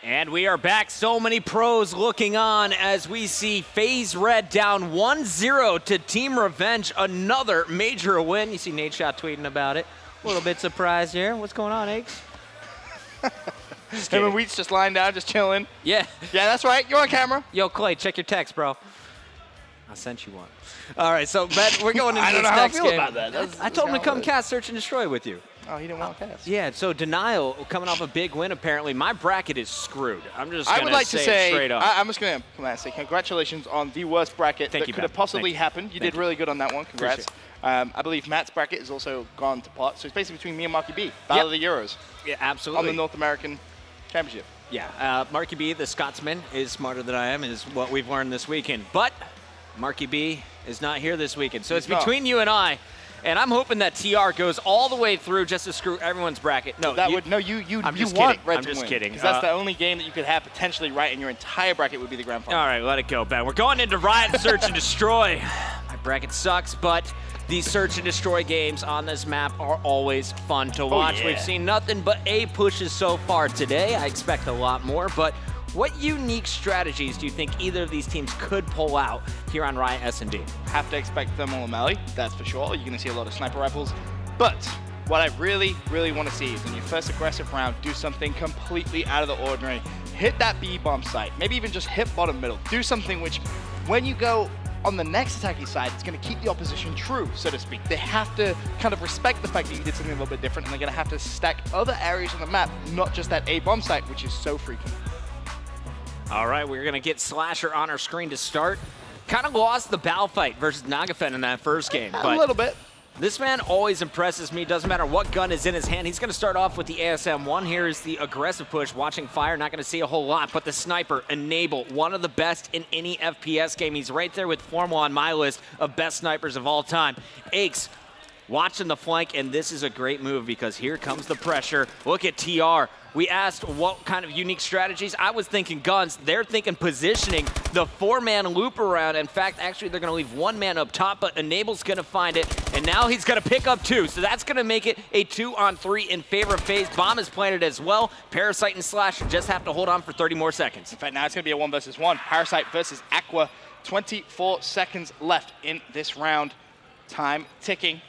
And we are back. So many pros looking on as we see FaZe Red down 1-0 to Team Revenge. Another major win. You see Nate Shot tweeting about it. A little bit surprised here. What's going on, Aches? Him and Wheat's just lying down, just chilling. Yeah. Yeah, that's right. You're on camera. Yo, Clay, check your text, bro. I sent you one. All right, so Ben, we're going into I don't this know how I next feel game. about that. I told him to come cast Search and Destroy with you. Oh, he didn't want to cast. Yeah, so Denial coming off a big win, apparently. My bracket is screwed. I'm just going to say, straight up. I'm just going to say congratulations on the worst bracket that could have possibly happened. You did really good on that one. Congrats. I believe Matt's bracket has also gone to pot. So it's basically between me and Marky B. Battle of the Euros. Yeah, absolutely. On the North American Championship. Yeah, Marky B, the Scotsman, is smarter than I am, is what we've learned this weekend. But Marky B is not here this weekend. So it's between you and I. And I'm hoping that TR goes all the way through just to screw everyone's bracket. No, I'm just kidding. I'm just kidding. Because that's the only game that you could have potentially right in your entire bracket would be the grand final. All right, let it go, Ben. We're going into Riot Search and Destroy. My bracket sucks, but these Search and Destroy games on this map are always fun to watch. Yeah. We've seen nothing but A pushes so far today. I expect a lot more, but what unique strategies do you think either of these teams could pull out here on Riot S&D? Have to expect Thermal Melee, that's for sure. You're going to see a lot of sniper rifles. But what I really, really want to see is in your first aggressive round, do something completely out of the ordinary. Hit that B-bomb site. Maybe even just hit bottom middle. Do something which, when you go on the next attacking side, it's going to keep the opposition true, so to speak. They have to kind of respect the fact that you did something a little bit different, and they're going to have to stack other areas on the map, not just that A-bomb site, which is so freaking. All right, we're going to get Slasher on our screen to start. Kind of lost the bow fight versus Nagafen in that first game. A little bit. This man always impresses me. Doesn't matter what gun is in his hand. He's going to start off with the ASM-1. Here is the aggressive push. Watching fire, not going to see a whole lot. But the sniper, Enable, one of the best in any FPS game. He's right there with Formal on my list of best snipers of all time. Aches watching the flank, and this is a great move because here comes the pressure. Look at TR. We asked what kind of unique strategies. I was thinking guns. They're thinking positioning, the 4-man loop around. In fact, actually, they're going to leave 1 man up top, but Enable's going to find it, and now he's going to pick up 2. So that's going to make it a 2-on-3 in favor of FaZe. Bomb is planted as well. Parasite and Slasher just have to hold on for 30 more seconds. In fact, now it's going to be a 1 versus 1. Parasite versus Aqua. 24 seconds left in this round. Time ticking.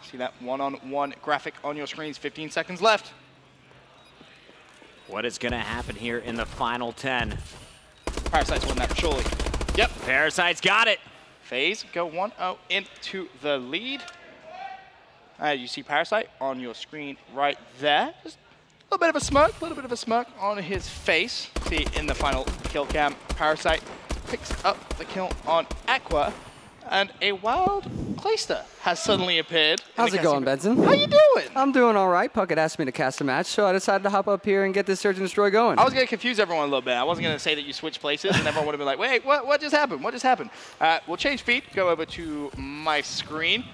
See that one-on-one graphic on your screens. 15 seconds left. What is going to happen here in the final 10? Parasite's won that, surely. Yep. Parasite's got it. FaZe go 1-0 into the lead. You see Parasite on your screen right there. Just a little bit of a smirk on his face. See in the final kill cam, Parasite picks up the kill on Aqua. And a wild Clayster has suddenly appeared. How's it going, Benson? How you doing? I'm doing all right. Puck had asked me to cast a match, so I decided to hop up here and get this Search and Destroy going. I was going to confuse everyone a little bit. I wasn't going to say that you switched places, and everyone would have been like, wait, what just happened? What just happened? We'll change feet, go over to my screen.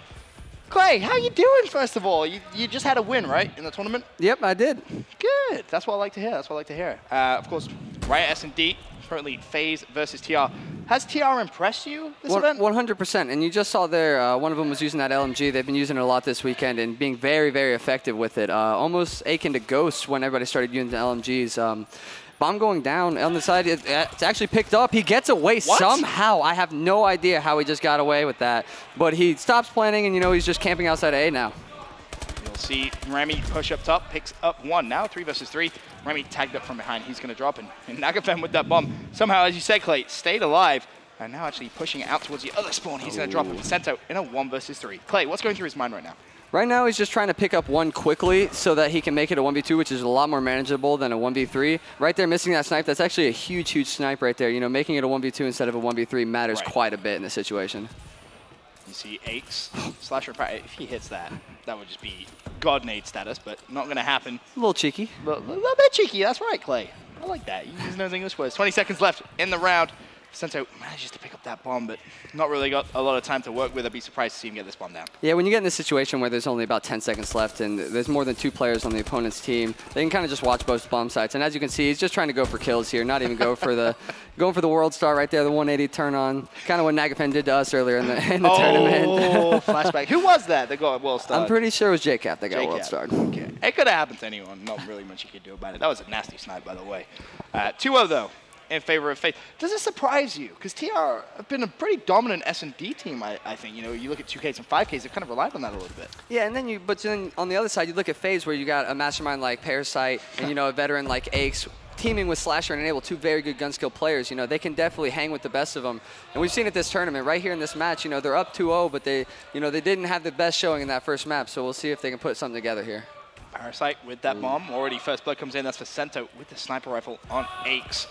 Clay, how you doing, first of all? You just had a win, right, in the tournament? Yep, I did. Good. That's what I like to hear. Of course, Riot S&D, currently FaZe versus TR. Has TR impressed you this event? 100%. And you just saw there, one of them was using that LMG. They've been using it a lot this weekend and being very, very effective with it. Almost akin to Ghost when everybody started using the LMGs. Bomb going down on the side. It's actually picked up. He gets away somehow. I have no idea how he just got away with that. But he stops planning, and you know he's just camping outside A now. You'll see Remy push up top, picks up 1. Now 3 versus 3. Remy tagged up from behind. He's going to drop in. And Nagafen with that bomb. Somehow, as you said, Clay, stayed alive. And now actually pushing out towards the other spawn. He's going to drop him. Sento in a 1 versus 3. Clay, what's going through his mind right now? Right now, he's just trying to pick up 1 quickly so that he can make it a 1v2, which is a lot more manageable than a 1v3. Right there, missing that snipe. That's actually a huge, huge snipe right there. You know, making it a 1v2 instead of a 1v3 matters quite a bit in this situation. You see Aches, Slasher, if he hits that, that would just be God Nade status, but not going to happen. A little cheeky. A little bit cheeky, that's right, Clay. I like that. You use those English words. 20 seconds left in the round. Sento manages to pick up that bomb, but not really got a lot of time to work with. I'd be surprised to see him get this bomb down. Yeah, when you get in this situation where there's only about 10 seconds left and there's more than 2 players on the opponent's team, they can kind of just watch both bomb sites. And as you can see, he's just trying to go for kills here, not even go for the world star right there, the 180 turn on. Kind of what Nagafen did to us earlier in the tournament. Oh, flashback. Who was that got world star? I'm pretty sure it was JCap that got world starred. Okay. It could have happened to anyone. Not really much you could do about it. That was a nasty snipe, by the way. 2-0, though, in favor of Faze. Does it surprise you? Because TR have been a pretty dominant S&D team, I think. You know, you look at 2Ks and 5Ks, they've kind of relied on that a little bit. Yeah, and then but then on the other side, you look at Faze, where you got a mastermind like Parasite and, you know, a veteran like Aches, teaming with Slasher and Enable, 2 very good gun skill players. You know, they can definitely hang with the best of them. And we've seen at this tournament, right here in this match, you know, they're up 2-0, but they didn't have the best showing in that first map. So we'll see if they can put something together here. Parasite with that bomb. Already first blood comes in. That's for Sento with the sniper rifle on Aches.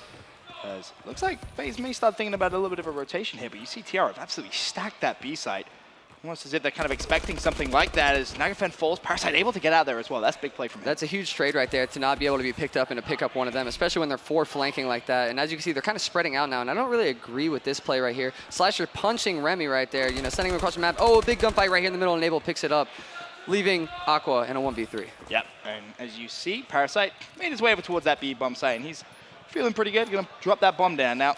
Looks like Faze may start thinking about a little bit of a rotation here, but you see TR have absolutely stacked that B site. Almost as if they're kind of expecting something like that as Nagafen falls. Parasite able to get out there as well. That's a big play from him. That's a huge trade right there to not be able to be picked up and to pick up one of them, especially when they're 4 flanking like that. And as you can see, they're kind of spreading out now, and I don't really agree with this play right here. Slasher punching Remy right there, you know, sending him across the map. Oh, a big gunfight right here in the middle, and Enable picks it up, leaving Aqua in a 1v3. Yep, and as you see, Parasite made his way over towards that B bomb site, and he's feeling pretty good. Gonna drop that bomb down. Now,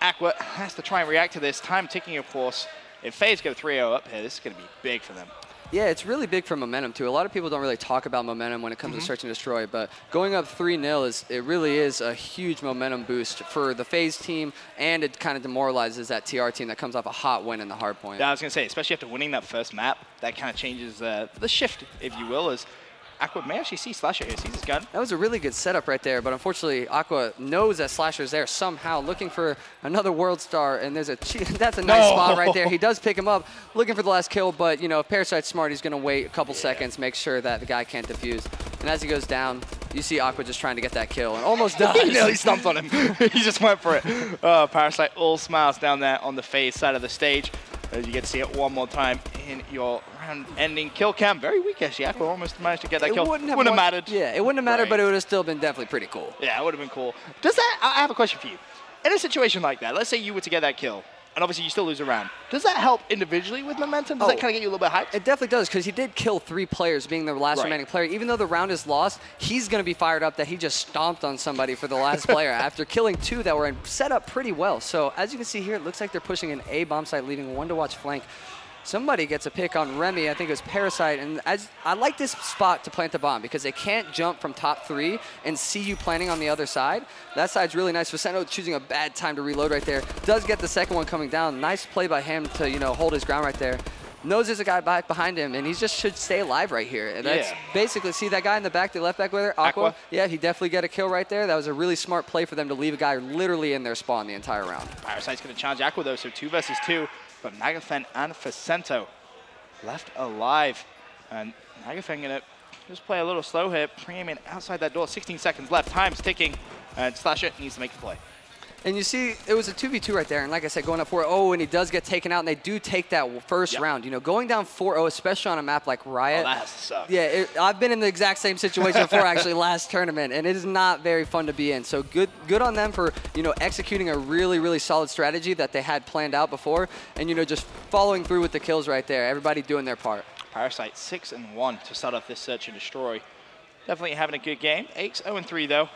Aqua has to try and react to this. Time ticking, of course. If Faze go 3-0 up here, this is gonna be big for them. Yeah, it's really big for momentum, too. A lot of people don't really talk about momentum when it comes to search and destroy, but going up 3-0, it really is a huge momentum boost for the Faze team, and it kind of demoralizes that TR team that comes off a hot win in the hard point. Yeah, I was going to say, especially after winning that first map, that kind of changes the shift, if you will, as Aqua may actually see Slasher here, sees his gun. That was a really good setup right there, but unfortunately, Aqua knows that Slasher's there somehow, looking for another world star, and there's that's a nice spot right there. He does pick him up, looking for the last kill, but, you know, if Parasite's smart, he's going to wait a couple seconds, make sure that the guy can't defuse. And as he goes down, you see Aqua just trying to get that kill, and almost does. He nearly stumped on him. He just went for it. Parasite all smiles down there on the Faze side of the stage. As you get to see it one more time in your round-ending kill cam. Very weak, actually. Aqua almost managed to get that kill. Wouldn't have mattered. Yeah, it wouldn't have mattered, but it would have still been definitely pretty cool. Yeah, it would have been cool. Does that? I have a question for you. In a situation like that, let's say you were to get that kill, and obviously you still lose a round. Does that help individually with momentum? Does that kind of get you a little bit hyped? It definitely does, because he did kill 3 players, being the last remaining player. Even though the round is lost, he's going to be fired up that he just stomped on somebody for the last player after killing 2 that were set up pretty well. So as you can see here, it looks like they're pushing an A bomb site, leaving 1 to watch flank. Somebody gets a pick on Remy, I think it was Parasite, and I like this spot to plant the bomb because they can't jump from top 3 and see you planting on the other side. That side's really nice. Vicento choosing a bad time to reload right there. Does get the second one coming down. Nice play by him to, you know, hold his ground right there. Knows there's a guy back behind him, and he just should stay alive right here. And that's basically, see that guy in the back, the left back with her, Aqua? Yeah, he definitely got a kill right there. That was a really smart play for them to leave a guy literally in their spawn the entire round. Parasite's going to challenge Aqua, though, so 2 versus 2. But Nagafen and Vicento left alive. And Nagafen going to just play a little slow here, bring him in outside that door. 16 seconds left, time's ticking, and Slasher needs to make the play. And you see, it was a 2v2 right there, and like I said, going up 4-0, and he does get taken out, and they do take that first round. You know, going down 4-0, especially on a map like Riot. Oh, that has to suck. Yeah, I've been in the exact same situation before, actually, last tournament, and it is not very fun to be in. So good on them for, you know, executing a really, really solid strategy that they had planned out before, and, you know, just following through with the kills right there. Everybody doing their part. Parasite 6-1 to start off this search and destroy. Definitely having a good game. Aches 0-3 though.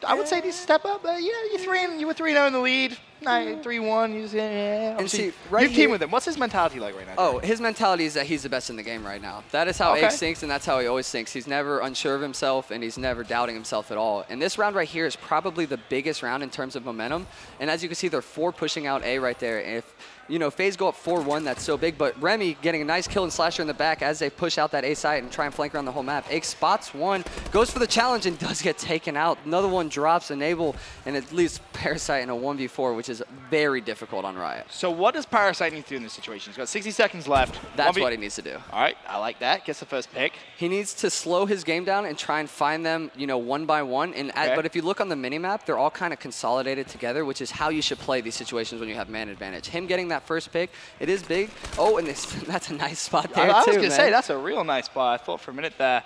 I would say these step up. Yeah, you were 3-0 in the lead. 3-1. You just, and see, you've teamed with him. What's his mentality like right now? Oh, his mentality is that he's the best in the game right now. That is how Aches thinks, and that's how he always thinks. He's never unsure of himself, and he's never doubting himself at all. And this round right here is probably the biggest round in terms of momentum. And as you can see, they're 4 pushing out A right there. If you know, Faze go up 4-1, that's so big, but Remy getting a nice kill and Slasher in the back as they push out that A side and try and flank around the whole map. Aches spots 1, goes for the challenge and does get taken out. Another one drops Enable, and it leaves Parasite in a 1v4, which is very difficult on Riot. So what does Parasite need to do in this situation? He's got 60 seconds left. That's what he needs to do. All right, I like that. Gets the first pick. He needs to slow his game down and try and find them, you know, 1 by 1. And but if you look on the minimap, they're all kind of consolidated together, which is how you should play these situations when you have man advantage. Him getting that first pick, it is big. Oh, and that's a nice spot there, I was going to say, that's a real nice spot. I thought for a minute there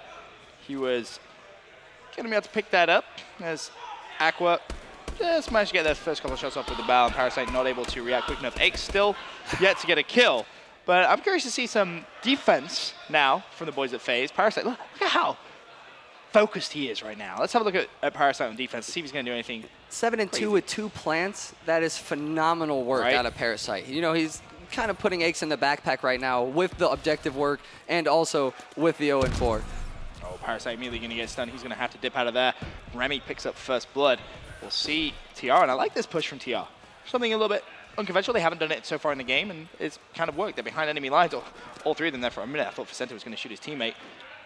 he was going to be able to pick that up as Aqua just managed to get their first couple of shots off with the bow, and Parasite not able to react quick enough. Ache still yet to get a kill. But I'm curious to see some defense now from the boys at Faze. Parasite, look at how focused he is right now. Let's have a look at Parasite on defense, see if he's going to do anything 7-2 with 2 plants. That is phenomenal work out of Parasite. You know, he's kind of putting Aches in the backpack right now with the objective work and also with the 0-4. Oh, Parasite immediately going to get stunned. He's going to have to dip out of there. Remy picks up first blood. We'll see TR, and I like this push from TR. Something a little bit unconventional. They haven't done it so far in the game, and it's kind of worked. They're behind enemy lines, all three of them there for a minute. I thought Vicente was going to shoot his teammate,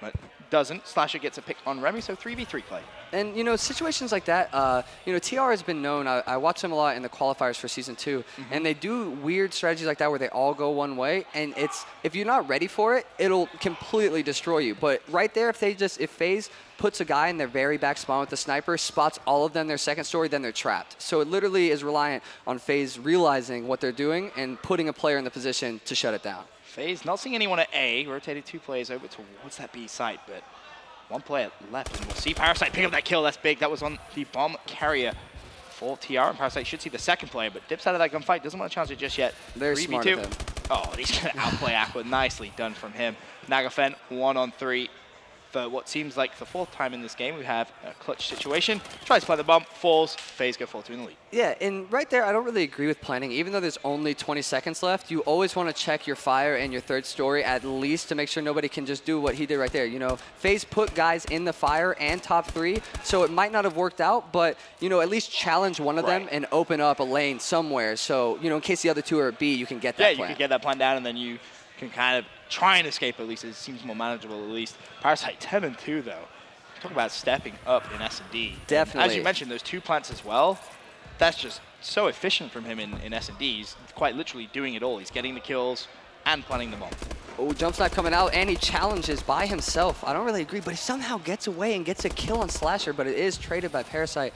but doesn't. Slasher gets a pick on Remy, so 3v3 play. And, you know, situations like that, you know, TR has been known. I watch them a lot in the qualifiers for Season 2, and they do weird strategies like that where they all go one way, and it's, if you're not ready for it, it'll completely destroy you. But right there, if Faze puts a guy in their very back spawn with the sniper, spots all of them their second story, then they're trapped. So it literally is reliant on Faze realizing what they're doing and putting a player in the position to shut it down. Faze not seeing anyone at A, rotated 2 players over towards that B site, but 1 player left, and we'll see Parasite pick up that kill. That's big. That was on the bomb carrier for TR, and Parasite should see the second player, but dips out of that gunfight. Doesn't want to chance it just yet. Very smart of him. Oh, he's going to outplay Aqua. Nicely done from him. Nagafen 1-on-3. For what seems like the 4th time in this game, we have a clutch situation. Tries to plant the bomb, falls, Faze go 4-2 in the lead. Yeah, and right there, I don't really agree with planning. Even though there's only 20 seconds left, you always want to check your fire and your third story at least to make sure nobody can just do what he did right there. You know, Faze put guys in the fire and top 3, so it might not have worked out, but, you know, at least challenge one of them and open up a lane somewhere. So, you know, in case the other 2 are at B, you can get that plan. You can get that plan down, and then you can kind of try and escape at least. It seems more manageable at least. Parasite 10-2 though. Talk about stepping up in S&D. Definitely. And as you mentioned, those 2 plants as well, that's just so efficient from him in S&D. He's quite literally doing it all. He's getting the kills and planting the bomb. Oh, jump snap coming out, and he challenges by himself. I don't really agree, but he somehow gets away and gets a kill on Slasher, but it is traded by Parasite.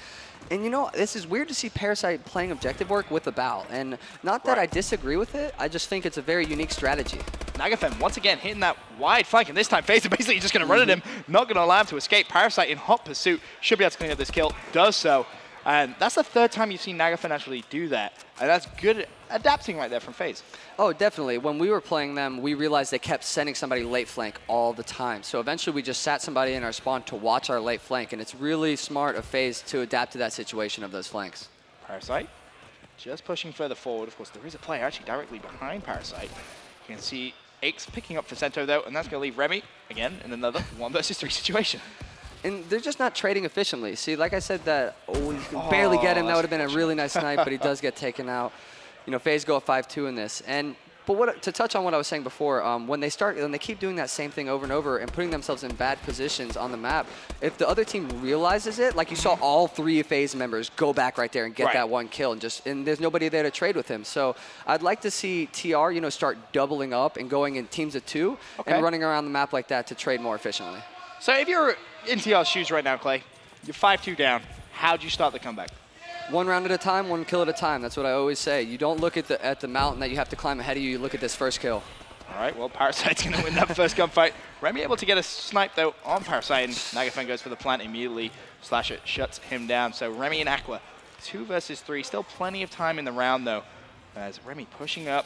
And you know, this is weird to see Parasite playing objective work with the bow. And not that I disagree with it, I just think it's a very unique strategy. Nagafen once again hitting that wide flank, and this time Faze is basically just going to run at him, not going to allow him to escape. Parasite in hot pursuit, should be able to clean up this kill, does so. And that's the 3rd time you've seen Nagafen actually do that. And that's good adapting right there from Faze. Oh, definitely. When we were playing them, we realized they kept sending somebody late flank all the time. So eventually we just sat somebody in our spawn to watch our late flank, and it's really smart of Faze to adapt to that situation of those flanks. Parasite just pushing further forward. Of course, there is a player actually directly behind Parasite. You can see Aches picking up Vicento though, and that's going to leave Remy, again, in another 1 versus 3 situation. And they're just not trading efficiently. See, like I said, that you can barely get him. That would have been a really nice snipe, but he does get taken out. You know, Faze go at 5-2 in this. But to touch on what I was saying before, when they keep doing that same thing over and over and putting themselves in bad positions on the map, if the other team realizes it, like you saw all 3 Faze members go back right there and get that 1 kill, and there's nobody there to trade with him. So I'd like to see TR, you know, start doubling up and going in teams of 2 and running around the map like that to trade more efficiently. So if you're in TR's shoes right now, Clay, you're 5-2 down. How'd you start the comeback? 1 round at a time, 1 kill at a time. That's what I always say. You don't look at the mountain that you have to climb ahead of you. You look at this first kill. All right, well, Parasite's going to win that first gunfight. Remy able to get a snipe, though, on Parasite, and Nagafen goes for the plant immediately. Slasher shuts him down. So Remy and Aqua, 2 versus 3. Still plenty of time in the round, though, as Remy pushing up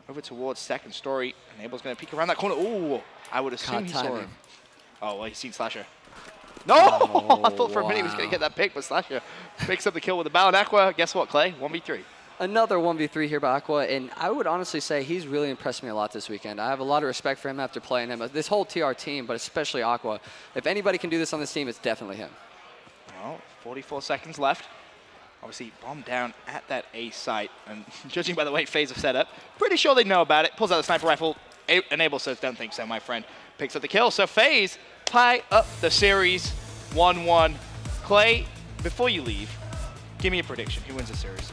over towards second story. And Abel's going to peek around that corner. Ooh, I would assume he saw him. Oh, well, he's seen Slasher. No! I thought for a minute he was going to get that pick, but Slasher picks up the kill with the bow. And Aqua, guess what, Clay? 1v3. Another 1v3 here by Aqua, and I would honestly say he's really impressed me a lot this weekend. I have a lot of respect for him after playing him. This whole TR team, but especially Aqua. If anybody can do this on this team, it's definitely him. Well, 44 seconds left. Obviously, bomb down at that A site. And judging by the way Faze have set up, pretty sure they know about it. Pulls out the sniper rifle. Enable says, don't think so, my friend. Picks up the kill. So Faze tie up the series 1-1. Clay, before you leave, give me a prediction. Who wins the series?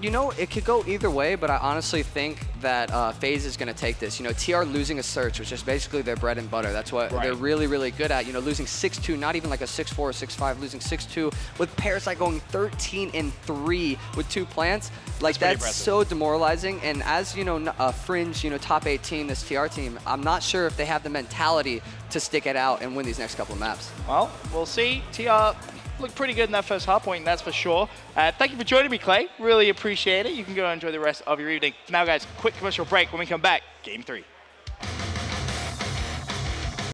You know, it could go either way, but I honestly think that Faze is going to take this. You know, TR losing a search, which is basically their bread and butter. That's what they're really, really good at. You know, losing 6-2, not even like a 6-4 or 6-5, losing 6-2 with Parasite going 13-3 with 2 plants. Like, that's so demoralizing. And as, you know, a fringe, you know, top 8 team, this TR team, I'm not sure if they have the mentality to stick it out and win these next couple of maps. Well, we'll see. TR looked pretty good in that first hard point, that's for sure. Thank you for joining me, Clay. Really appreciate it. You can go and enjoy the rest of your evening. For now, guys, quick commercial break. When we come back, Game 3.